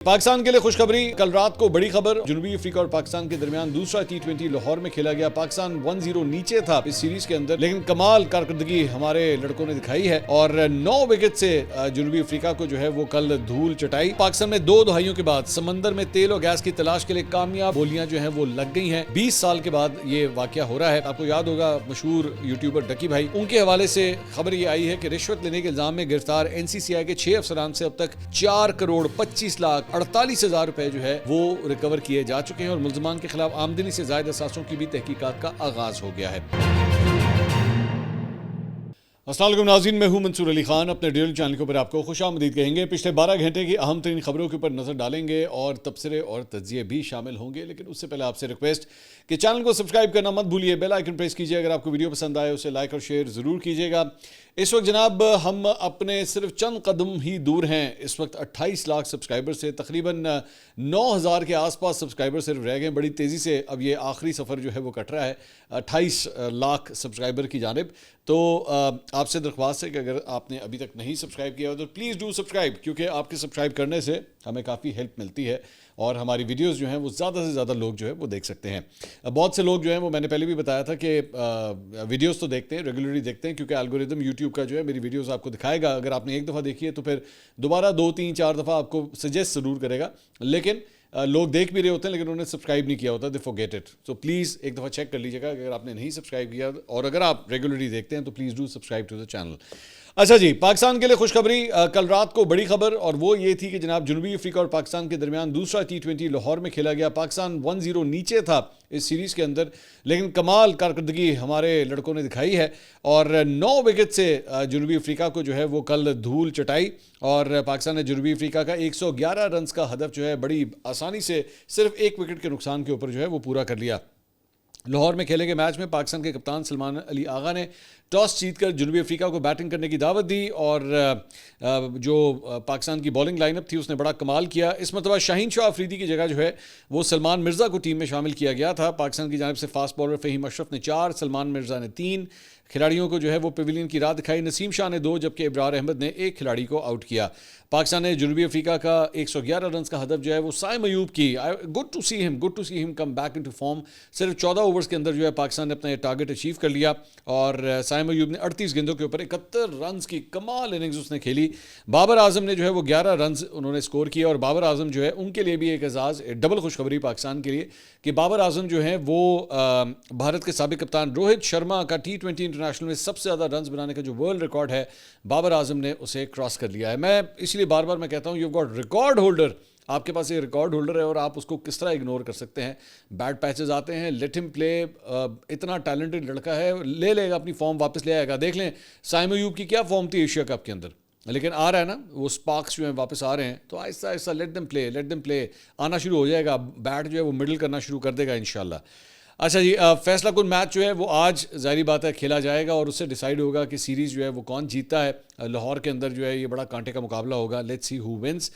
پاکستان کے لیے خوشخبری، کل رات کو بڑی خبر، جنوبی افریقہ اور پاکستان کے درمیان دوسرا ٹی20 لاہور میں کھیلا گیا۔ پاکستان 1-0 نیچے تھا اس سیریز کے اندر، لیکن کمال کارکردگی ہمارے لڑکوں نے دکھائی ہے اور 9 وکٹ سے جنوبی افریقہ کو جو ہے وہ کل دھول چٹائی۔ پاکستان میں 2 دہائیوں کے بعد سمندر میں تیل اور گیس کی تلاش کے لیے کامیاب بولیاں جو ہیں وہ لگ گئی ہیں۔ 20 سال کے بعد یہ واقعہ ہو رہا ہے۔ آپ کو یاد ہوگا مشہور یوٹیوبر ڈکی بھائی، ان کے حوالے سے خبر یہ آئی ہے کہ رشوت لینے کے الزام میں گرفتار NCCI کے 6 افسران سے اب تک 4,25,48,000 روپے جو ہے وہ ریکور کیے جا چکے ہیں اور ملزمان کے خلاف آمدنی سے زائد اثاثوں کی بھی تحقیقات کا آغاز ہو گیا ہے۔ السلام علیکم ناظرین، میں ہوں منصور علی خان، اپنے ڈیل چینل کے اوپر آپ کو خوش آمدید کہیں گے۔ پچھلے 12 گھنٹے کی اہم ترین خبروں کے اوپر نظر ڈالیں گے اور تبصرے اور تجزیے بھی شامل ہوں گے، لیکن اس سے پہلے آپ سے ریکویسٹ کہ چینل کو سبسکرائب کرنا مت بھولیے، بیل آئیکن پریس کیجیے، اگر آپ کو ویڈیو پسند آئے اسے لائک اور شیئر ضرور کیجیے گا۔ اس وقت جناب ہم اپنے صرف چند قدم ہی دور ہیں اس وقت 28 لاکھ سبسکرائبر سے، تقریباً 9,000 کے آس پاس سبسکرائبر صرف رہ گئے۔ بڑی تیزی سے اب یہ آخری سفر جو ہے وہ کٹ رہا ہے 28 لاکھ سبسکرائبر کی جانب۔ تو آپ سے درخواست ہے کہ اگر آپ نے ابھی تک نہیں سبسکرائب کیا ہو تو پلیز ڈو سبسکرائب، کیونکہ آپ کے سبسکرائب کرنے سے ہمیں کافی ہیلپ ملتی ہے اور ہماری ویڈیوز جو ہیں وہ زیادہ سے زیادہ لوگ جو ہے وہ دیکھ سکتے ہیں۔ بہت سے لوگ جو ہیں وہ، میں نے پہلے بھی بتایا تھا کہ ویڈیوز تو دیکھتے ہیں، ریگولرلی دیکھتے ہیں، کیونکہ الگورتھم یوٹیوب کا جو ہے میری ویڈیوز آپ کو دکھائے گا۔ اگر آپ نے ایک دفعہ دیکھی ہے تو پھر دوبارہ 2 3 4 دفعہ آپ کو سجیسٹ ضرور کرے گا، لیکن لوگ دیکھ بھی رہے ہوتے ہیں لیکن انہوں نے سبسکرائب نہیں کیا ہوتا، دے فورگیٹ اٹ۔ سو پلیز ایک دفعہ چیک کر لیجیے گا اگر آپ نے نہیں سبسکرائب کیا، اور اگر آپ ریگولرلی دیکھتے ہیں تو please do subscribe to the channel. اچھا جی، پاکستان کے لیے خوشخبری، کل رات کو بڑی خبر، اور وہ یہ تھی کہ جناب جنوبی افریقہ اور پاکستان کے درمیان دوسرا ٹی20 لاہور میں کھیلا گیا۔ پاکستان 1-0 نیچے تھا اس سیریز کے اندر، لیکن کمال کارکردگی ہمارے لڑکوں نے دکھائی ہے اور 9 وکٹ سے جنوبی افریقہ کو جو ہے وہ کل دھول چٹائی، اور پاکستان نے جنوبی افریقہ کا 111 رنز کا ہدف جو ہے بڑی آسانی سے صرف 1 وکٹ کے نقصان کے اوپر جو ہے وہ پورا کر لیا۔ لاہور میں کھیلے گئے میچ میں پاکستان کے کپتان سلمان علی آغا نے ٹاس جیت کر جنوبی افریقہ کو بیٹنگ کرنے کی دعوت دی، اور جو پاکستان کی بولنگ لائن اپ تھی اس نے بڑا کمال کیا۔ اس مرتبہ شاہین شاہ افریدی کی جگہ جو ہے وہ سلمان مرزا کو ٹیم میں شامل کیا گیا تھا۔ پاکستان کی جانب سے فاسٹ بالر فہیم اشرف نے 4، سلمان مرزا نے 3 کھلاڑیوں کو جو ہے وہ پیویلین کی راہ دکھائی۔ نسیم شاہ نے 2 جبکہ ابرار احمد نے 1 کھلاڑی کو آؤٹ کیا۔ پاکستان نے جنوبی افریقہ کا 111 رنز کا ہدف جو ہے وہ سائم ایوب کی، گڈ ٹو سی ہم کم بیک انٹو فارم، صرف 14 اوورز کے اندر جو ہے پاکستان نے اپنا یہ ٹارگٹ اچیو کر لیا، اور سائم ایوب نے 38 گیندوں کے اوپر 71 رنز کی کمال اننگز اس نے کھیلی۔ بابر اعظم نے جو ہے وہ 11 رنز انہوں نے سکور کیا، اور بابر اعظم جو ہے ان کے لیے بھی ایک اعزاز، ڈبل خوشخبری پاکستان کے لیے کہ بابر اعظم جو ہیں وہ بھارت کے سابق کپتان روہت شرما کا ٹی20 انٹرنیشنل میں سب سے زیادہ رنز بنانے کا جو ورلڈ ریکارڈ ہے بابر اعظم نے اسے کراس کر لیا ہے۔ میں اس لیے بار بار میں کہتا ہوں یو گاٹ ریکارڈ ہولڈر، آپ کے پاس ایک ریکارڈ ہولڈر ہے اور آپ اس کو کس طرح اگنور کر سکتے ہیں؟ بیڈ پیچز آتے ہیں، لیٹ ہم پلے، اتنا ٹیلنٹڈ لڑکا ہے، لے لے گا اپنی فارم واپس لے آئے گا۔ دیکھ لیں سائم ایوب کی کیا فارم تھی ایشیا کپ کے اندر، لیکن آ رہا ہے نا، وہ سپارکس جو ہیں واپس آ رہے ہیں، تو آہستہ آہستہ لیٹ دم پلے آنا شروع ہو جائے گا، بیٹ جو ہے وہ مڈل کرنا شروع کر دے گا انشاءاللہ۔ اچھا جی، فیصلہ کن میچ جو ہے وہ آج ظاہری بات ہے کھیلا جائے گا اور اس سے ڈیسائیڈ ہوگا کہ سیریز جو ہے وہ کون جیتا ہے۔ لاہور کے اندر جو ہے یہ بڑا کانٹے کا مقابلہ ہوگا، لیٹس سی ہو ونس۔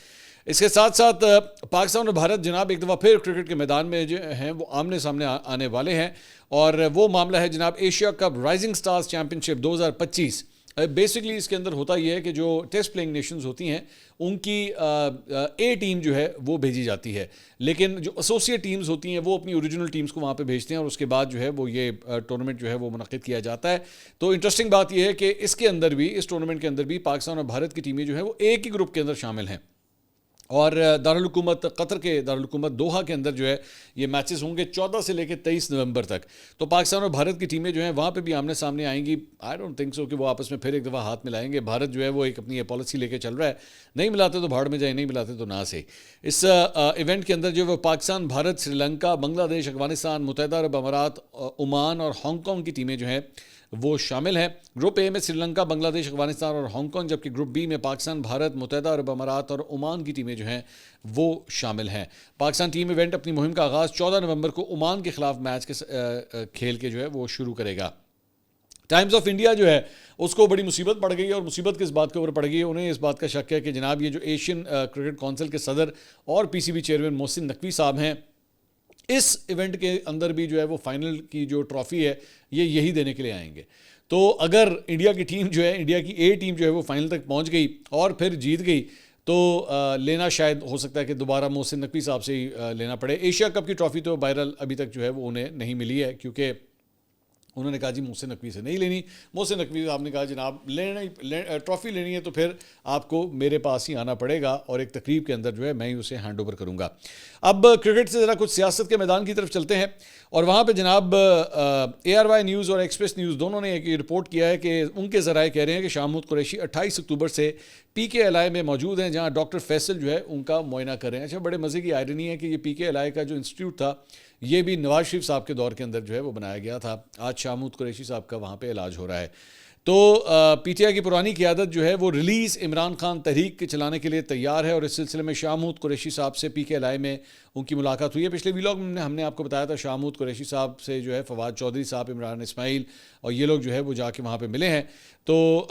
اس کے ساتھ ساتھ پاکستان اور بھارت جناب ایک دفعہ پھر کرکٹ کے میدان میں جو ہیں وہ آمنے سامنے آنے والے ہیں، اور وہ معاملہ ہے جناب Asia Cup Rising Stars championship 2025۔ Basically اس کے اندر ہوتا یہ ہے کہ جو ٹیسٹ پلینگ نیشنز ہوتی ہیں ان کی اے ٹیم جو ہے وہ بھیجی جاتی ہے، لیکن جو ایسوسیٹ ٹیمز ہوتی ہیں وہ اپنی اوریجنل ٹیمز کو وہاں پہ بھیجتے ہیں، اور اس کے بعد جو ہے وہ یہ ٹورنامنٹ جو ہے وہ منعقد کیا جاتا ہے۔ تو انٹرسٹنگ بات یہ ہے کہ اس کے اندر بھی، اس ٹورنامنٹ کے اندر بھی پاکستان اور بھارت کی ٹیمیں جو ہیں وہ ایک ہی گروپ کے اندر شامل ہیں، اور دارالحکومت قطر کے دارالحکومت دوحہ کے اندر جو ہے یہ میچز ہوں گے 14 سے لے کے 23 نومبر تک۔ تو پاکستان اور بھارت کی ٹیمیں جو ہیں وہاں پہ بھی آمنے سامنے آئیں گی۔ آئی ڈونٹ تھنک سو کہ وہ آپس میں پھر ایک دفعہ ہاتھ ملائیں گے۔ بھارت جو ہے وہ ایک اپنی پالیسی لے کے چل رہا ہے، نہیں ملاتے تو بھاڑ میں جائیں، نہیں ملاتے تو نہ سے۔ اس ایونٹ کے اندر جو ہے وہ پاکستان، بھارت، سری لنکا، بنگلہ دیش، افغانستان، متحدہ عرب امارات، عمان اور ہانگ کانگ کی ٹیمیں جو ہیں وہ شامل ہیں۔ گروپ اے میں سری لنکا، بنگلہ دیش، افغانستان اور ہانگ کانگ، جبکہ گروپ بی میں پاکستان، بھارت، متحدہ عرب امارات اور عمان کی ٹیمیں جو ہیں وہ شامل ہیں۔ پاکستان ٹیم ایونٹ اپنی مہم کا آغاز 14 نومبر کو عمان کے خلاف میچ کے کھیل کے جو ہے وہ شروع کرے گا۔ ٹائمز آف انڈیا جو ہے اس کو بڑی مصیبت پڑ گئی ہے، اور مصیبت کس بات کے اوپر پڑ گئی ہے؟ انہیں اس بات کا شک ہے کہ جناب یہ جو ایشین کرکٹ کونسل کے صدر اور PCB چیئرمین محسن نقوی صاحب ہیں، اس ایونٹ کے اندر بھی جو ہے وہ فائنل کی جو ٹرافی ہے یہ یہی دینے کے لیے آئیں گے۔ تو اگر انڈیا کی ٹیم جو ہے، انڈیا کی اے ٹیم جو ہے وہ فائنل تک پہنچ گئی اور پھر جیت گئی، تو لینا شاید ہو سکتا ہے کہ دوبارہ محسن نقوی صاحب سے ہی لینا پڑے. ایشیا کپ کی ٹرافی تو بہرحال ابھی تک جو ہے وہ انہیں نہیں ملی ہے, کیونکہ انہوں نے کہا جی محسن نقوی سے نہیں لینی. محسن نقوی صاحب نے کہا جناب ٹرافی لینی ہے تو پھر آپ کو میرے پاس ہی آنا پڑے گا, اور ایک تقریب کے اندر جو ہے میں ہی اسے ہینڈ اوور کروں گا. اب کرکٹ سے ذرا کچھ سیاست کے میدان کی طرف چلتے ہیں, اور وہاں پہ جناب ARY نیوز اور ایکسپریس نیوز دونوں نے ایک رپورٹ کیا ہے کہ ان کے ذرائع کہہ رہے ہیں کہ شاہ محمود قریشی 28 اکتوبر سے PKLI میں موجود ہیں, جہاں ڈاکٹر فیصل جو ہے ان کا معائنہ کر رہے ہیں. اچھا, بڑے مزے کی آئرنی ہے کہ یہ PKLI کا جو انسٹیٹیوٹ تھا یہ بھی نواز شریف صاحب کے دور کے اندر جو ہے وہ بنایا گیا تھا. آج شاہ محمود قریشی صاحب کا وہاں پہ علاج ہو رہا ہے. تو PTI کی پرانی قیادت جو ہے وہ ریلیز عمران خان تحریک کے چلانے کے لیے تیار ہے, اور اس سلسلے میں شاہ محمود قریشی صاحب سے PKLI میں ان کی ملاقات ہوئی ہے. پچھلے ویلاگ میں ہم نے آپ کو بتایا تھا شاہ محمود قریشی صاحب سے جو ہے فواد چودھری صاحب, عمران اسماعیل اور یہ لوگ جو ہے وہ جا کے وہاں پہ ملے ہیں. تو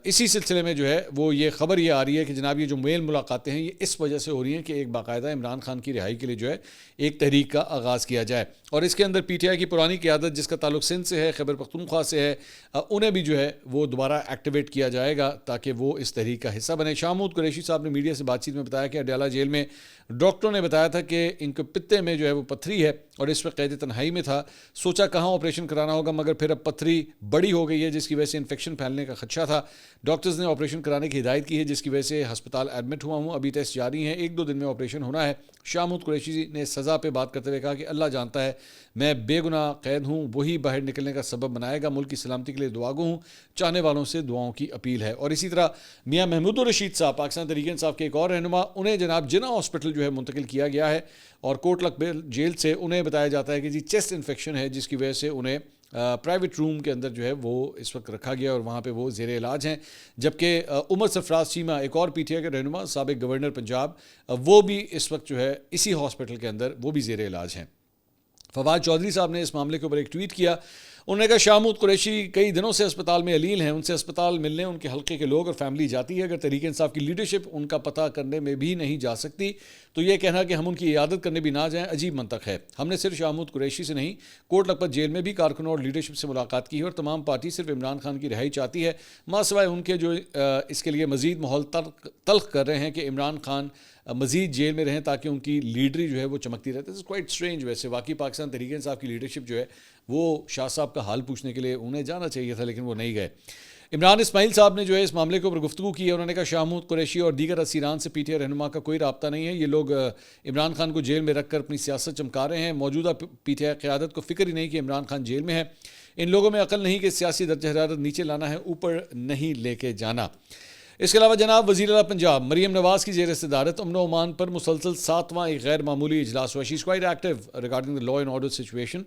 اسی سلسلے میں جو ہے وہ یہ خبر یہ آ رہی ہے کہ جناب یہ جو میل ملاقاتیں ہیں یہ اس وجہ سے ہو رہی ہیں کہ ایک باقاعدہ عمران خان کی رہائی کے لیے جو ہے ایک تحریک کا آغاز کیا جائے, اور اس کے اندر PTI کی پرانی قیادت جس کا تعلق سندھ سے ہے, خیبر پختونخوا سے ہے, انہیں بھی جو ہے وہ دوبارہ ایکٹیویٹ کیا جائے گا تاکہ وہ اس تحریک کا حصہ بنے. شاہ محمود قریشی صاحب نے میڈیا سے بات چیت میں بتایا کہ اڈیالہ جیل میں ڈاکٹروں نے بتایا تھا کہ ان کے پتے میں جو ہے وہ پتھری ہے اور اس وقت قید تنہائی میں تھا. سوچا کہاں آپریشن کرانا ہوگا, مگر پھر اب پتھری بڑی ہو گئی ہے جس کی وجہ سے انفیکشن پھیلنے کا خدشہ تھا. ڈاکٹرز نے آپریشن کرانے کی ہدایت کی ہے جس کی وجہ سے ہسپتال ایڈمٹ ہوا ہوں, ابھی ٹیسٹ جاری ہیں, 1-2 دن میں آپریشن ہونا ہے. شاہ محمود قریشی نے سزا پہ بات کرتے ہوئے کہا کہ اللہ جانتا ہے میں بے گناہ قید ہوں, وہی باہر نکلنے کا سبب بنائے گا. ملک کی سلامتی کے لیے دعا گو ہوں, چاہنے والوں سے دعاؤں کی اپیل ہے. اور اسی طرح میاں محمود الرشید صاحب پاکستان تحریک انصاف کے ایک اور رہنما, انہیں جناب جناح ہاسپٹل جو ہے منتقل کیا گیا ہے, اور کوٹ لکھپت جیل سے انہیں بتایا جاتا ہے کہ جی چیسٹ انفیکشن ہے جس کی وجہ سے انہیں پرائیویٹ روم کے اندر جو ہے وہ اس وقت رکھا گیا اور وہاں پہ وہ زیر علاج ہیں. جبکہ عمر سرفراز چیمہ ایک اور PTI کے رہنما, سابق گورنر پنجاب, وہ بھی اس وقت جو ہے اسی ہاسپٹل کے اندر وہ بھی زیر علاج ہیں. فواد چودھری صاحب نے اس معاملے کے اوپر ایک ٹویٹ کیا. انہوں نے کہا شاہ محمود قریشی کئی دنوں سے اسپتال میں علیل ہیں, ان سے اسپتال ملنے ان کے حلقے کے لوگ اور فیملی جاتی ہے. اگر تحریک انصاف کی لیڈرشپ ان کا پتہ کرنے میں بھی نہیں جا سکتی تو یہ کہنا کہ ہم ان کی عیادت کرنے بھی نہ جائیں عجیب منطق ہے. ہم نے صرف شاہ محمود قریشی سے نہیں, کوٹ لکھپت جیل میں بھی کارکنوں اور لیڈرشپ سے ملاقات کی ہے, اور تمام پارٹی صرف عمران خان کی رہائی چاہتی ہے, ماں سوائے ان کے جو اس کے لیے مزید ماحول تلخ کر رہے ہیں کہ عمران خان مزید جیل میں رہیں تاکہ ان کی لیڈری جو ہے وہ چمکتی رہتی ہے. Quite strange. ویسے واقعی پاکستان تحریک انصاف کی لیڈرشپ جو ہے وہ شاہ صاحب کا حال پوچھنے کے لیے انہیں جانا چاہیے تھا, لیکن وہ نہیں گئے. عمران اسماعیل صاحب نے جو ہے اس معاملے کے اوپر گفتگو کی ہے. انہوں نے کہا شاہ محمود قریشی اور دیگر اسیران سے PTI رہنما کا کوئی رابطہ نہیں ہے. یہ لوگ عمران خان کو جیل میں رکھ کر اپنی سیاست چمکا رہے ہیں. موجودہ PTI قیادت کو فکر ہی نہیں کہ عمران خان جیل میں ہے. ان لوگوں میں عقل نہیں کہ سیاسی درجہ حرارت نیچے لانا ہے, اوپر نہیں لے کے جانا. اس کے علاوہ جناب وزیر اعلیٰ پنجاب مریم نواز کی زیر صدارت امن و امان پر مسلسل 7واں ایک غیر معمولی اجلاس ہوا. She is quite active regarding the law and order situation.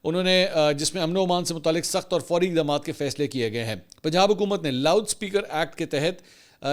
انہوں نے جس میں امن و امان سے متعلق سخت اور فوری اقدامات کے فیصلے کیے گئے ہیں. پنجاب حکومت نے لاؤڈ سپیکر ایکٹ کے تحت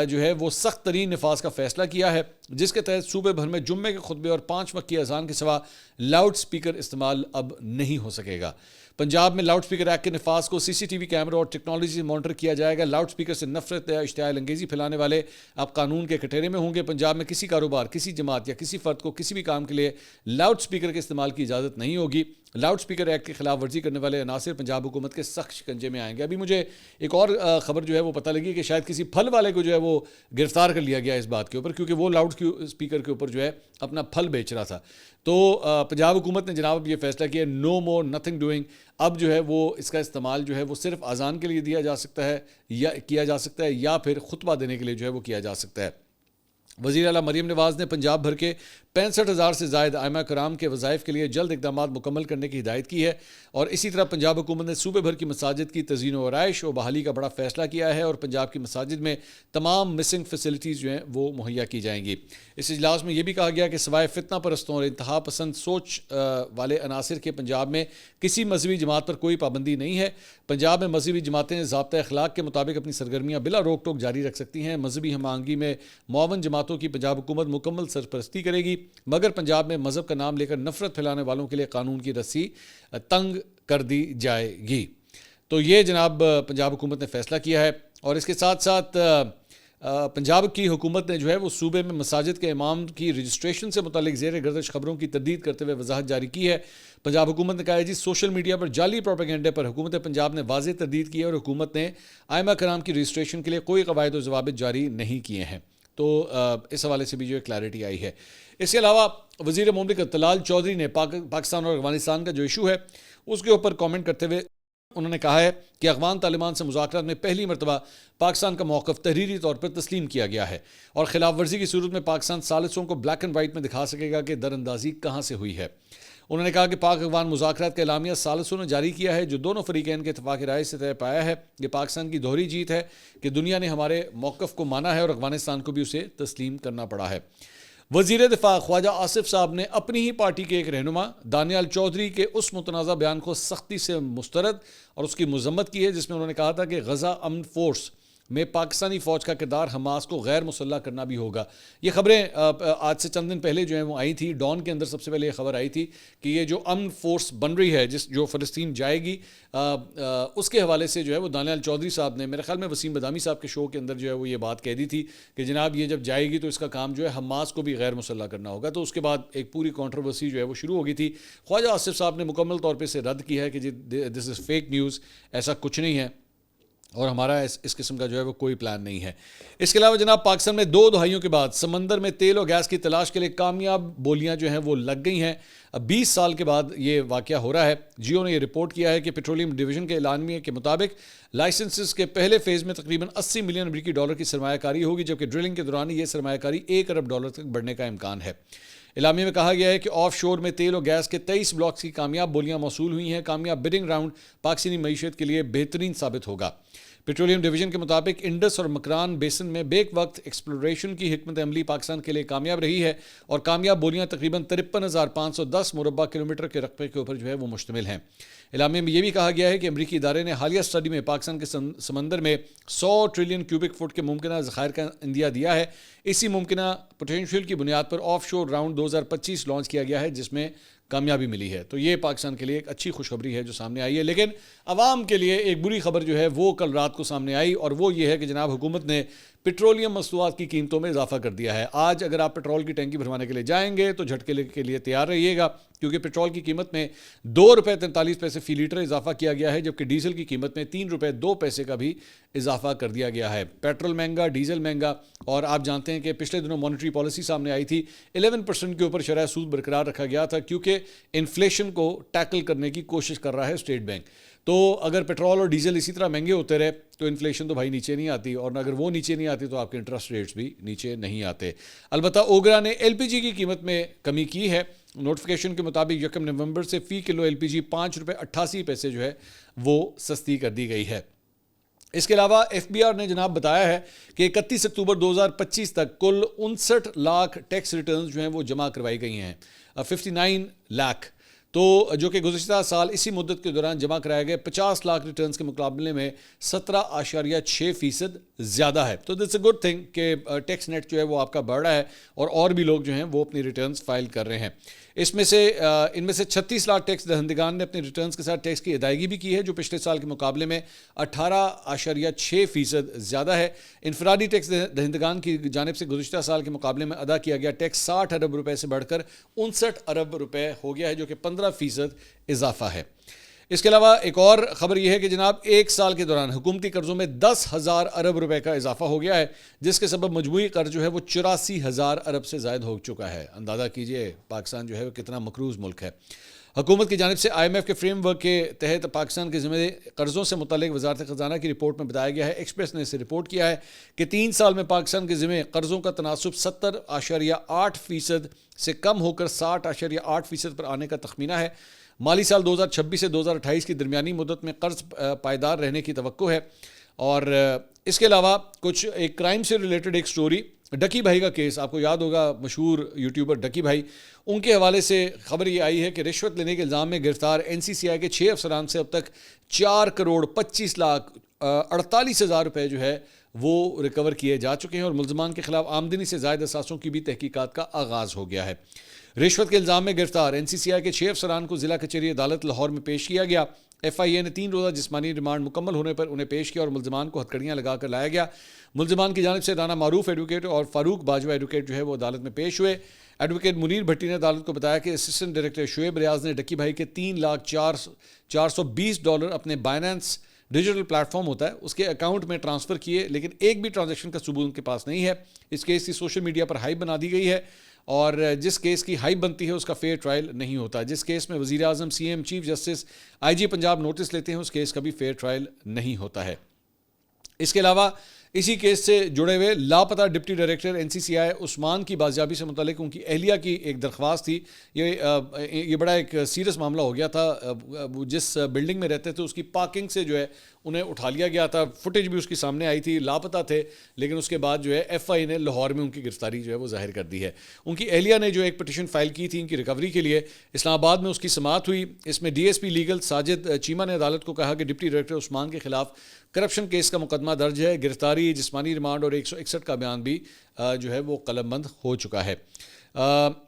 جو ہے وہ سخت ترین نفاذ کا فیصلہ کیا ہے, جس کے تحت صوبے بھر میں جمعے کے خطبے اور 5 وقت کی اذان کے سوا لاؤڈ سپیکر استعمال اب نہیں ہو سکے گا. پنجاب میں لاؤڈ سپیکر ایکٹ کے نفاذ کو CCTV کیمروں اور ٹیکنالوجی سے مانیٹر کیا جائے گا. لاؤڈ سپیکر سے نفرت یا اشتعال انگیزی پھیلانے والے اب قانون کے کٹہرے میں ہوں گے. پنجاب میں کسی کاروبار, کسی جماعت یا کسی فرد کو کسی بھی کام کے لیے لاؤڈ سپیکر کے استعمال کی اجازت نہیں ہوگی. لاؤڈ سپیکر ایکٹ کی خلاف ورزی کرنے والے عناصر پنجاب حکومت کے سخت شکنجے میں آئیں گے. ابھی مجھے ایک اور خبر جو ہے وہ پتہ لگی کہ شاید کسی پھل والے کو جو ہے وہ گرفتار کر لیا گیا اس بات کے اوپر, کیونکہ وہ لاؤڈ سپیکر کے اوپر جو ہے اپنا پھل بیچ رہا تھا. تو پنجاب حکومت نے جناب یہ فیصلہ کیا, نو مور نتھنگ ڈوئنگ. اب جو ہے وہ اس کا استعمال جو ہے وہ صرف اذان کے لیے کیا جا سکتا ہے یا پھر خطبہ دینے کے لیے جو ہے وہ کیا جا سکتا ہے. وزیر اعلیٰ مریم نواز نے پنجاب بھر کے 65,000 سے زائد ائمہ کرام کے وظائف کے لیے جلد اقدامات مکمل کرنے کی ہدایت کی ہے. اور اسی طرح پنجاب حکومت نے صوبے بھر کی مساجد کی تزئین و آرائش و بحالی کا بڑا فیصلہ کیا ہے, اور پنجاب کی مساجد میں تمام مسنگ فیسلٹیز جو ہیں وہ مہیا کی جائیں گی. اس اجلاس میں یہ بھی کہا گیا کہ سوائے فتنہ پرستوں اور انتہا پسند سوچ والے عناصر کے پنجاب میں کسی مذہبی جماعت پر کوئی پابندی نہیں ہے. پنجاب میں مذہبی جماعتیں ضابطۂ اخلاق کے مطابق اپنی سرگرمیاں بلا روک ٹوک جاری رکھ سکتی ہیں. مذہبی ہم آہنگی میں معاون جماعتوں کی پنجاب حکومت مکمل سرپرستی کرے گی, مگر پنجاب میں مذہب کا نام لے کر نفرت پھیلانے والوں کے لیے قانون کی رسی تنگ کر دی جائے گی. تو یہ جناب پنجاب حکومت نے فیصلہ کیا ہے. اور اس کے ساتھ ساتھ پنجاب کی حکومت نے جو ہے وہ صوبے میں مساجد کے امام کی رجسٹریشن سے متعلق زیر گردش خبروں کی تردید کرتے ہوئے وضاحت جاری کی ہے. پنجاب حکومت نے کہا ہے جی سوشل میڈیا پر جعلی پروپیگنڈے پر حکومت پنجاب نے واضح تردید کی ہے, اور حکومت نے ائمہ کرام کی رجسٹریشن کے لیے کوئی قواعد و ضوابط جاری نہیں کیے ہیں. تو اس حوالے سے بھی جو ہے کلیئرٹی آئی ہے. اس کے علاوہ وزیر مملکت طلال چودھری نے پاکستان اور افغانستان کا جو ایشو ہے اس کے اوپر کامنٹ کرتے ہوئے انہوں نے کہا ہے کہ افغان طالبان سے مذاکرات میں پہلی مرتبہ پاکستان کا موقف تحریری طور پر تسلیم کیا گیا ہے اور خلاف ورزی کی صورت میں پاکستان ثالثوں کو بلیک اینڈ وائٹ میں دکھا سکے گا کہ در اندازی کہاں سے ہوئی ہے. انہوں نے کہا کہ پاک افغان مذاکرات کا اعلامیہ ثالثوں نے جاری کیا ہے جو دونوں فریقین کے اتفاق رائے سے طے پایا ہے. یہ پاکستان کی دوہری جیت ہے کہ دنیا نے ہمارے موقف کو مانا ہے اور افغانستان کو بھی اسے تسلیم کرنا پڑا ہے. وزیر دفاع خواجہ آصف صاحب نے اپنی ہی پارٹی کے ایک رہنما دانیال چودھری کے اس متنازع بیان کو سختی سے مسترد اور اس کی مذمت کی ہے جس میں انہوں نے کہا تھا کہ غزہ امن فورس میں پاکستانی فوج کا کردار حماس کو غیر مسلح کرنا بھی ہوگا. یہ خبریں آج سے چند دن پہلے جو ہیں وہ آئی تھی. ڈان کے اندر سب سے پہلے یہ خبر آئی تھی کہ یہ جو امن فورس بن رہی ہے جو فلسطین جائے گی اس کے حوالے سے جو ہے وہ دانیال چودھری صاحب نے میرے خیال میں وسیم بدامی صاحب کے شو کے اندر جو ہے وہ یہ بات کہہ دی تھی کہ جناب یہ جب جائے گی تو اس کا کام جو ہے حماس کو بھی غیر مسلح کرنا ہوگا. تو اس کے بعد ایک پوری کنٹروورسی جو ہے وہ شروع ہو گئی تھی. خواجہ آصف صاحب نے مکمل طور پہ اسے رد کیا ہے کہ جی دس از فیک نیوز, ایسا کچھ نہیں ہے اور ہمارا اس قسم کا جو ہے وہ کوئی پلان نہیں ہے. اس کے علاوہ جناب پاکستان میں 2 دہائیوں کے بعد سمندر میں تیل اور گیس کی تلاش کے لیے کامیاب بولیاں جو ہیں وہ لگ گئی ہیں. اب 20 سال کے بعد یہ واقعہ ہو رہا ہے. جیو نے یہ رپورٹ کیا ہے کہ پیٹرولیم ڈویژن کے اعلامیے کے مطابق لائسنسز کے پہلے فیز میں تقریباً $80 ملین کی سرمایہ کاری ہوگی جبکہ ڈرلنگ کے دوران یہ سرمایہ کاری $1 ارب تک بڑھنے کا امکان ہے. اعلامیے میں کہا گیا ہے کہ آف شور میں تیل اور گیس کے 23 بلاکس کی کامیاب بولیاں موصول ہوئی ہیں. کامیاب بڈنگ راؤنڈ پاکستانی معیشت کے لیے بہترین ثابت ہوگا. پیٹرولیم ڈویژن کے مطابق انڈس اور مکران بیسن میں بیک وقت ایکسپلوریشن کی حکمت عملی پاکستان کے لیے کامیاب رہی ہے اور کامیاب بولیاں تقریباً 53,510 مربع کلومیٹر کے رقبے کے اوپر جو ہے وہ مشتمل ہیں. اعلامیے میں یہ بھی کہا گیا ہے کہ امریکی ادارے نے حالیہ اسٹڈی میں پاکستان کے سمندر میں 100 ٹریلین کیوبک فٹ کے ممکنہ ذخائر کا اندیا دیا ہے. اسی ممکنہ پوٹینشیل کی بنیاد پر آف شور راؤنڈ 2025 لانچ کیا گیا ہے جس میں کامیابی ملی ہے. تو یہ پاکستان کے لیے ایک اچھی خوشخبری ہے جو سامنے آئی ہے. لیکن عوام کے لیے ایک بری خبر جو ہے وہ کل رات کو سامنے آئی اور وہ یہ ہے کہ جناب حکومت نے پیٹرولیم مصنوعات کی قیمتوں میں اضافہ کر دیا ہے. آج اگر آپ پیٹرول کی ٹینکی بھروانے کے لیے جائیں گے تو جھٹکے کے لیے تیار رہیے گا کیونکہ پیٹرول کی قیمت میں $2.43 فی لیٹر اضافہ کیا گیا ہے جبکہ ڈیزل کی قیمت میں $3.02 کا بھی اضافہ کر دیا گیا ہے. پیٹرول مہنگا, ڈیزل مہنگا اور آپ جانتے ہیں کہ پچھلے دنوں مانیٹری پالیسی سامنے آئی تھی. 11% کے اوپر شرح سود برقرار رکھا گیا تھا کیونکہ انفلیشن کو ٹیکل کرنے کی کوشش کر رہا ہے اسٹیٹ بینک. تو اگر پیٹرول اور ڈیزل اسی طرح مہنگے ہوتے رہے تو انفلیشن تو بھائی نیچے نہیں آتی اور اگر وہ نیچے نہیں آتی تو آپ کے انٹرسٹ ریٹس بھی نیچے نہیں آتے. البتہ اوگرا نے LPG کی قیمت میں کمی کی ہے. نوٹیفیکیشن کے مطابق 1 نومبر سے فی کلو LPG $5.88 جو ہے وہ سستی کر دی گئی ہے. اس کے علاوہ FBR نے جناب بتایا ہے کہ 31 اکتوبر 2025 تک کل 59 لاکھ ٹیکس ریٹرنز جو ہیں وہ جمع کروائی گئی ہیں. 59 لاکھ تو جو کہ گزشتہ سال اسی مدت کے دوران جمع کرائے گئے 50 لاکھ ریٹرنز کے مقابلے میں 17.6% زیادہ ہے. تو دٹس اے گڈ تھنگ کہ ٹیکس نیٹ جو ہے وہ آپ کا بڑھ رہا ہے اور بھی لوگ جو ہیں وہ اپنی ریٹرنز فائل کر رہے ہیں. ان میں سے 36 لاکھ ٹیکس دہندگان نے اپنے ریٹرنز کے ساتھ ٹیکس کی ادائیگی بھی کی ہے جو پچھلے سال کے مقابلے میں 18.6% زیادہ ہے. انفرادی ٹیکس دہندگان کی جانب سے گزشتہ سال کے مقابلے میں ادا کیا گیا ٹیکس 60 ارب روپے سے بڑھ کر 59 ارب روپے ہو گیا ہے جو کہ 15% اضافہ ہے. اس کے علاوہ ایک اور خبر یہ ہے کہ جناب ایک سال کے دوران حکومتی قرضوں میں 10,000 ارب روپے کا اضافہ ہو گیا ہے جس کے سبب مجموعی قرض جو ہے وہ 84,000 ارب سے زائد ہو چکا ہے. اندازہ کیجئے پاکستان جو ہے وہ کتنا مقروض ملک ہے. حکومت کی جانب سے IMF کے فریم ورک کے تحت پاکستان کے ذمہ قرضوں سے متعلق وزارت خزانہ کی رپورٹ میں بتایا گیا ہے. ایکسپریس نے اسے رپورٹ کیا ہے کہ 3 سال میں پاکستان کے ذمہ قرضوں کا تناسب 70.8% سے کم ہو کر 60.8% پر آنے کا تخمینہ ہے. مالی سال 2026 سے 2028 کی درمیانی مدت میں قرض پائیدار رہنے کی توقع ہے. اور اس کے علاوہ کچھ ایک کرائم سے ریلیٹڈ ایک سٹوری, ڈکی بھائی کا کیس آپ کو یاد ہوگا, مشہور یوٹیوبر ڈکی بھائی, ان کے حوالے سے خبر یہ آئی ہے کہ رشوت لینے کے الزام میں گرفتار NCCI کے 6 افسران سے اب تک 4,25,48,000 روپے جو ہے وہ ریکور کیے جا چکے ہیں اور ملزمان کے خلاف آمدنی سے زائد اثاثوں کی بھی تحقیقات کا آغاز ہو گیا ہے. رشوت کے الزام میں گرفتار NCCI کے 6 افسران کو ضلع کچہری عدالت لاہور میں پیش کیا گیا. FIA نے 3 روزہ جسمانی ریمانڈ مکمل ہونے پر انہیں پیش کیا اور ملزمان کو ہتھکڑیاں لگا کر لایا گیا. ملزمان کی جانب سے رانا معروف ایڈوکیٹ اور فاروق باجوہ ایڈوکیٹ جو ہے وہ عدالت میں پیش ہوئے. ایڈوکیٹ منیر بھٹی نے عدالت کو بتایا کہ اسسٹنٹ ڈائریکٹر شعیب ریاض نے ڈکی بھائی کے $3,04,20 اپنے بائنانس ڈیجیٹل پلیٹ فارم ہوتا ہے اس کے اکاؤنٹ میں ٹرانسفر کیے، لیکن ایک بھی ٹرانزیکشن کا ثبوت ان کے پاس نہیں ہے. اس کیس کی سوشل میڈیا پر ہائپ بنا دی گئی ہے، اور جس کیس کی ہائپ بنتی ہے اس کا فیئر ٹرائل نہیں ہوتا. جس کیس میں وزیر اعظم، سی ایم، چیف جسٹس، آئی جی پنجاب نوٹس لیتے ہیں، اس کیس کا بھی فیئر ٹرائل نہیں ہوتا ہے. اس کے علاوہ اسی کیس سے جڑے ہوئے لاپتہ ڈپٹی ڈائریکٹر این سی سی آئی عثمان کی بازیابی سے متعلق ان کی اہلیہ کی ایک درخواست تھی. یہ بڑا ایک سیریس معاملہ ہو گیا تھا. جس بلڈنگ میں رہتے تھے اس کی پارکنگ سے جو ہے انہیں اٹھا لیا گیا تھا، فوٹیج بھی اس کی سامنے آئی تھی، لاپتہ تھے، لیکن اس کے بعد جو ہے ایف آئی نے لاہور میں ان کی گرفتاری جو ہے وہ ظاہر کر دی ہے. ان کی اہلیہ نے جو ایک پٹیشن فائل کی تھی ان کی ریکوری کے لیے، اسلام آباد میں اس کی سماعت ہوئی. اس میں D S P legal Sajid Cheema نے عدالت کو کہا کہ ڈپٹی ڈائریکٹر عثمان کے خلاف کرپشن کیس کا مقدمہ درج ہے، گرفتاری، جسمانی ریمانڈ اور 161 کا بیان بھی جو ہے وہ قلم بند ہو چکا ہے.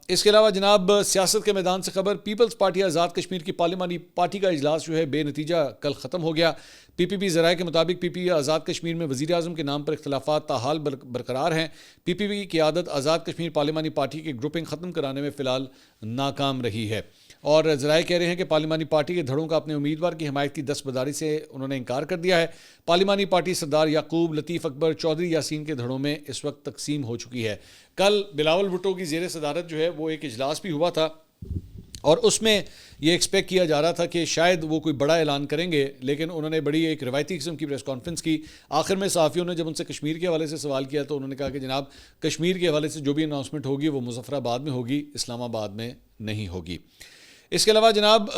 اس کے علاوہ جناب سیاست کے میدان سے خبر، پیپلز پارٹی آزاد کشمیر کی پارلیمانی پارٹی کا اجلاس جو ہے بے نتیجہ کل ختم ہو گیا. پی پی پی ذرائع کے مطابق پی پی پی آزاد کشمیر میں وزیر اعظم کے نام پر اختلافات تاحال برقرار ہیں. پی پی پی کی قیادت آزاد کشمیر پارلیمانی پارٹی کی گروپنگ ختم کرانے میں فی الحال ناکام رہی ہے، اور ذرائع کہہ رہے ہیں کہ پارلیمانی پارٹی کے دھڑوں کا اپنے امیدوار کی حمایت کی دستبرداری سے انہوں نے انکار کر دیا ہے. پارلیمانی پارٹی سردار یعقوب، لطیف اکبر، چودھری یاسین کے دھڑوں میں اس وقت تقسیم ہو چکی ہے. کل بلاول بھٹو کی زیر صدارت جو ہے وہ ایک اجلاس بھی ہوا تھا، اور اس میں یہ ایکسپیکٹ کیا جا رہا تھا کہ شاید وہ کوئی بڑا اعلان کریں گے، لیکن انہوں نے بڑی ایک روایتی قسم کی پریس کانفرنس کی. آخر میں صحافیوں نے جب ان سے کشمیر کے حوالے سے سوال کیا تو انہوں نے کہا کہ جناب کشمیر کے حوالے سے جو بھی اناؤنسمنٹ ہوگی وہ مظفر آباد میں ہوگی، اسلام آباد میں نہیں ہوگی. اس کے علاوہ جناب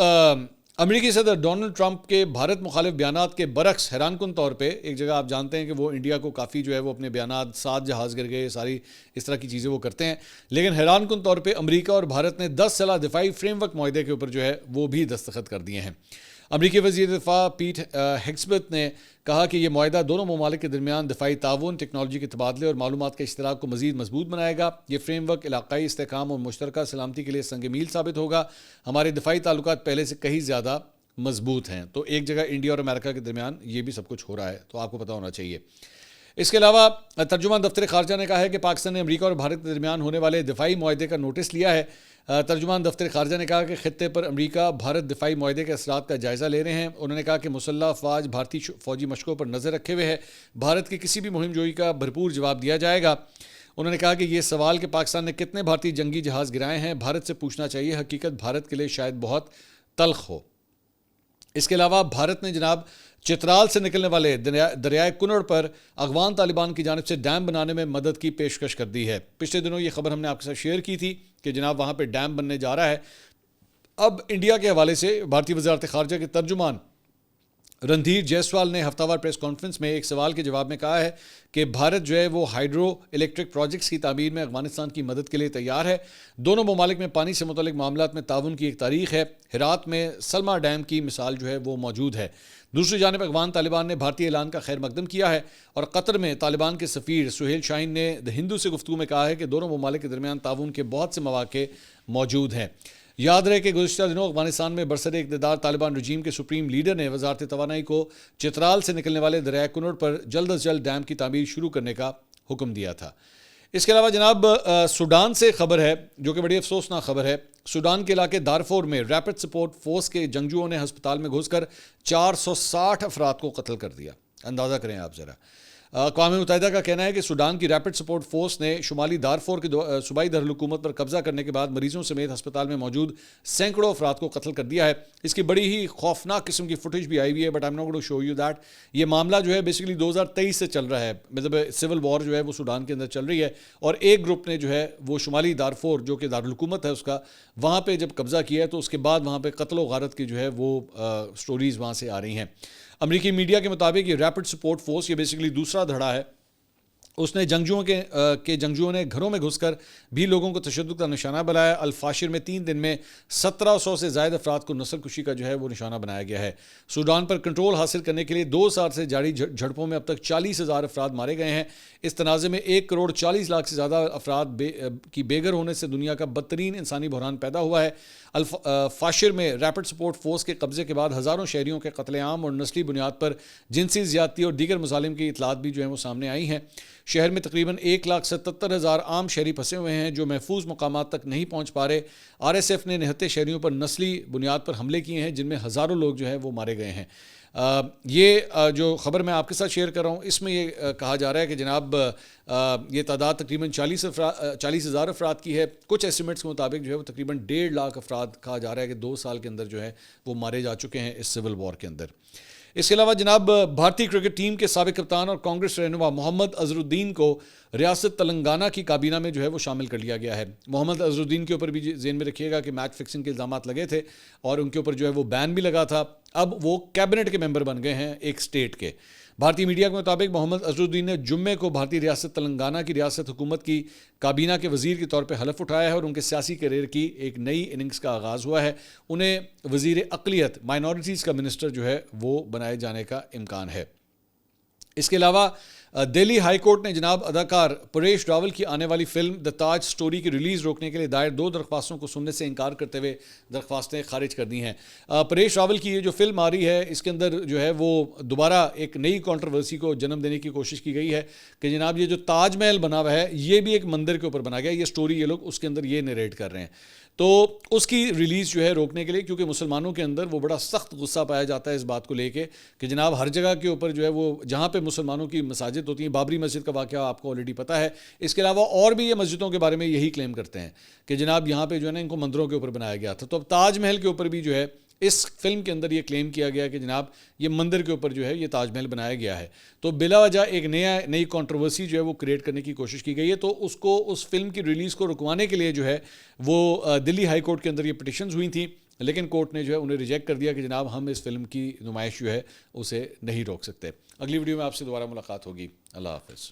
امریکی صدر ڈونلڈ ٹرمپ کے بھارت مخالف بیانات کے برعکس حیران کن طور پہ ایک جگہ آپ جانتے ہیں کہ وہ انڈیا کو کافی جو ہے وہ اپنے بیانات، 7 جہاز گر گئے، ساری اس طرح کی چیزیں وہ کرتے ہیں، لیکن حیران کن طور پہ امریکہ اور بھارت نے 10 سالہ دفاعی فریم ورک معاہدے کے اوپر جو ہے وہ بھی دستخط کر دیے ہیں. امریکی وزیر دفاع پیٹ ہیگسبتھ نے کہا کہ یہ معاہدہ دونوں ممالک کے درمیان دفاعی تعاون، ٹیکنالوجی کے تبادلے اور معلومات کے اشتراک کو مزید مضبوط بنائے گا. یہ فریم ورک علاقائی استحکام اور مشترکہ سلامتی کے لیے سنگ میل ثابت ہوگا. ہمارے دفاعی تعلقات پہلے سے کہیں زیادہ مضبوط ہیں. تو ایک جگہ انڈیا اور امریکہ کے درمیان یہ بھی سب کچھ ہو رہا ہے، تو آپ کو پتہ ہونا چاہیے. اس کے علاوہ ترجمان دفتر خارجہ نے کہا ہے کہ پاکستان نے امریکہ اور بھارت کے درمیان ہونے والے دفاعی معاہدے کا نوٹس لیا ہے. ترجمان دفتر خارجہ نے کہا کہ خطے پر امریکہ بھارت دفاعی معاہدے کے اثرات کا جائزہ لے رہے ہیں. انہوں نے کہا کہ مسلح افواج بھارتی فوجی مشقوں پر نظر رکھے ہوئے ہے، بھارت کی کسی بھی مہم جوئی کا بھرپور جواب دیا جائے گا. انہوں نے کہا کہ یہ سوال کہ پاکستان نے کتنے بھارتی جنگی جہاز گرائے ہیں بھارت سے پوچھنا چاہیے، حقیقت بھارت کے لیے شاید بہت تلخ ہو. اس کے علاوہ بھارت نے جناب چترال سے نکلنے والے دریائے کنڑ پر افغان طالبان کی جانب سے ڈیم بنانے میں مدد کی پیشکش کر دی ہے. پچھلے دنوں یہ خبر ہم نے آپ کے ساتھ شیئر کی تھی کہ جناب وہاں پہ ڈیم بننے جا رہا ہے. اب انڈیا کے حوالے سے بھارتی وزارت خارجہ کے ترجمان رندھیر جیسوال نے ہفتہ وار پریس کانفرنس میں ایک سوال کے جواب میں کہا ہے کہ بھارت جو ہے وہ ہائیڈرو الیکٹرک پروجیکٹس کی تعمیر میں افغانستان کی مدد کے لیے تیار ہے. دونوں ممالک میں پانی سے متعلق معاملات میں تعاون کی ایک تاریخ ہے. ہرات میں سلما ڈیم کی مثال جو ہے وہ موجود ہے. دوسری جانب افغان طالبان نے بھارتی اعلان کا خیر مقدم کیا ہے، اور قطر میں طالبان کے سفیر سہیل شاہین نے دی ہندو سے گفتگو میں کہا ہے کہ دونوں ممالک کے درمیان تعاون کے بہت سے مواقع موجود ہیں. یاد رہے کہ گزشتہ دنوں افغانستان میں برسر اقتدار طالبان رجیم کے سپریم لیڈر نے وزارت توانائی کو چترال سے نکلنے والے دریائے کنڑ پر جلد از جلد ڈیم کی تعمیر شروع کرنے کا حکم دیا تھا. اس کے علاوہ جناب سوڈان سے خبر ہے جو کہ بڑی افسوسناک خبر ہے. سوڈان کے علاقے دارفور میں ریپڈ سپورٹ فورس کے جنگجوؤں نے ہسپتال میں گھس کر 460 افراد کو قتل کر دیا. اندازہ کریں آپ ذرا. اقوام متحدہ کا کہنا ہے کہ سوڈان کی ریپڈ سپورٹ فورس نے شمالی دارفور کے صوبائی دارالحکومت پر قبضہ کرنے کے بعد مریضوں سمیت ہسپتال میں موجود سینکڑوں افراد کو قتل کر دیا ہے. اس کی بڑی ہی خوفناک قسم کی فوٹیج بھی آئی ہوئی ہے، but I am not going to show you that. یہ معاملہ جو ہے بیسیکلی 2023 سے چل رہا ہے، مطلب سول وار جو ہے وہ سوڈان کے اندر چل رہی ہے، اور ایک گروپ نے جو ہے وہ شمالی دارفور جو کہ دارالحکومت ہے اس کا، وہاں پہ جب قبضہ کیا ہے تو اس کے بعد وہاں پہ قتل و غارت کی جو ہے وہ سٹوریز وہاں سے آ رہی ہیں. امریکی میڈیا کے مطابق یہ ریپڈ سپورٹ فورس یہ بیسیکلی دوسرا دھڑا ہے. اس نے جنگجوؤں نے گھروں میں گھس کر بھی لوگوں کو تشدد کا نشانہ بنایا. الفاشر میں 3 دن میں 1700 سے زائد افراد کو نسل کشی کا جو ہے وہ نشانہ بنایا گیا ہے. سوڈان پر کنٹرول حاصل کرنے کے لیے 2 سال سے جاری جھڑپوں میں اب تک 40,000 افراد مارے گئے ہیں. اس تنازع میں 1,40,00,000 سے زیادہ افراد کی بے گھر ہونے سے دنیا کا بدترین انسانی بحران پیدا ہوا ہے. فاشر میں ریپڈ سپورٹ فورس کے قبضے کے بعد ہزاروں شہریوں کے قتل عام اور نسلی بنیاد پر جنسی زیادتی اور دیگر مظالم کی اطلاعات بھی جو ہیں وہ سامنے آئی ہیں. شہر میں تقریباً 1,77,000 عام شہری پھنسے ہوئے ہیں جو محفوظ مقامات تک نہیں پہنچ پا رہے۔ RSF نے نہتے شہریوں پر نسلی بنیاد پر حملے کیے ہیں جن میں ہزاروں لوگ جو ہیں وہ مارے گئے ہیں۔ یہ جو خبر میں آپ کے ساتھ شیئر کر رہا ہوں اس میں یہ کہا جا رہا ہے کہ جناب یہ تعداد تقریباً 40,000 افراد کی ہے۔ کچھ ایسٹیمیٹس کے مطابق جو ہے وہ تقریباً 1.5 لاکھ افراد کہا جا رہا ہے کہ 2 سال کے اندر جو ہے وہ مارے جا چکے ہیں اس سول وار کے اندر۔ اس کے علاوہ جناب بھارتی کرکٹ ٹیم کے سابق کپتان اور کانگریس رہنما محمد اظہر الدین کو ریاست تلنگانہ کی کابینہ میں جو ہے وہ شامل کر لیا گیا ہے۔ محمد اظہر الدین کے اوپر بھی ذہن میں رکھیے گا کہ میچ فکسنگ کے الزامات لگے تھے اور ان کے اوپر جو ہے وہ بین بھی لگا تھا۔ اب وہ کیبنٹ کے ممبر بن گئے ہیں ایک سٹیٹ کے۔ بھارتی میڈیا کے مطابق محمد اظہر الدین نے جمعے کو بھارتی ریاست تلنگانہ کی ریاست حکومت کی کابینہ کے وزیر کے طور پہ حلف اٹھایا ہے اور ان کے سیاسی کیریئر کی ایک نئی اننگز کا آغاز ہوا ہے۔ انہیں وزیر اقلیت مائنورٹیز کا منسٹر جو ہے وہ بنائے جانے کا امکان ہے۔ اس کے علاوہ دہلی ہائی کورٹ نے جناب اداکار پریش راول کی آنے والی فلم دی تاج سٹوری کی ریلیز روکنے کے لیے دائر 2 درخواستوں کو سننے سے انکار کرتے ہوئے درخواستیں خارج کر دی ہیں۔ پریش راول کی یہ جو فلم آ رہی ہے اس کے اندر جو ہے وہ دوبارہ ایک نئی کنٹروورسی کو جنم دینے کی کوشش کی گئی ہے کہ جناب یہ جو تاج محل بنا ہوا ہے یہ بھی ایک مندر کے اوپر بنا گیا ہے۔ یہ سٹوری یہ لوگ اس کے اندر یہ نریٹ کر رہے ہیں، تو اس کی ریلیز جو ہے روکنے کے لیے، کیونکہ مسلمانوں کے اندر وہ بڑا سخت غصہ پایا جاتا ہے اس بات کو لے کے کہ جناب ہر جگہ کے اوپر جو ہے وہ جہاں پہ مسلمانوں کی مساجد ہوتی ہیں، بابری مسجد کا واقعہ آپ کو آلریڈی پتہ ہے۔ اس کے علاوہ اور بھی یہ مسجدوں کے بارے میں یہی کلیم کرتے ہیں کہ جناب یہاں پہ جو ہے نا ان کو مندروں کے اوپر بنایا گیا تھا۔ تو اب تاج محل کے اوپر بھی جو ہے اس فلم کے اندر یہ کلیم کیا گیا کہ جناب یہ مندر کے اوپر جو ہے یہ تاج محل بنایا گیا ہے، تو بلا وجہ ایک نئی کنٹروورسی جو ہے وہ کریٹ کرنے کی کوشش کی گئی ہے۔ تو اس فلم کی ریلیز کو رکوانے کے لیے جو ہے وہ دلی ہائی کورٹ کے اندر یہ پٹیشنز ہوئی تھیں، لیکن کورٹ نے جو ہے انہیں ریجیکٹ کر دیا کہ جناب ہم اس فلم کی نمائش جو ہے اسے نہیں روک سکتے۔ اگلی ویڈیو میں آپ سے دوبارہ ملاقات ہوگی۔ اللہ حافظ۔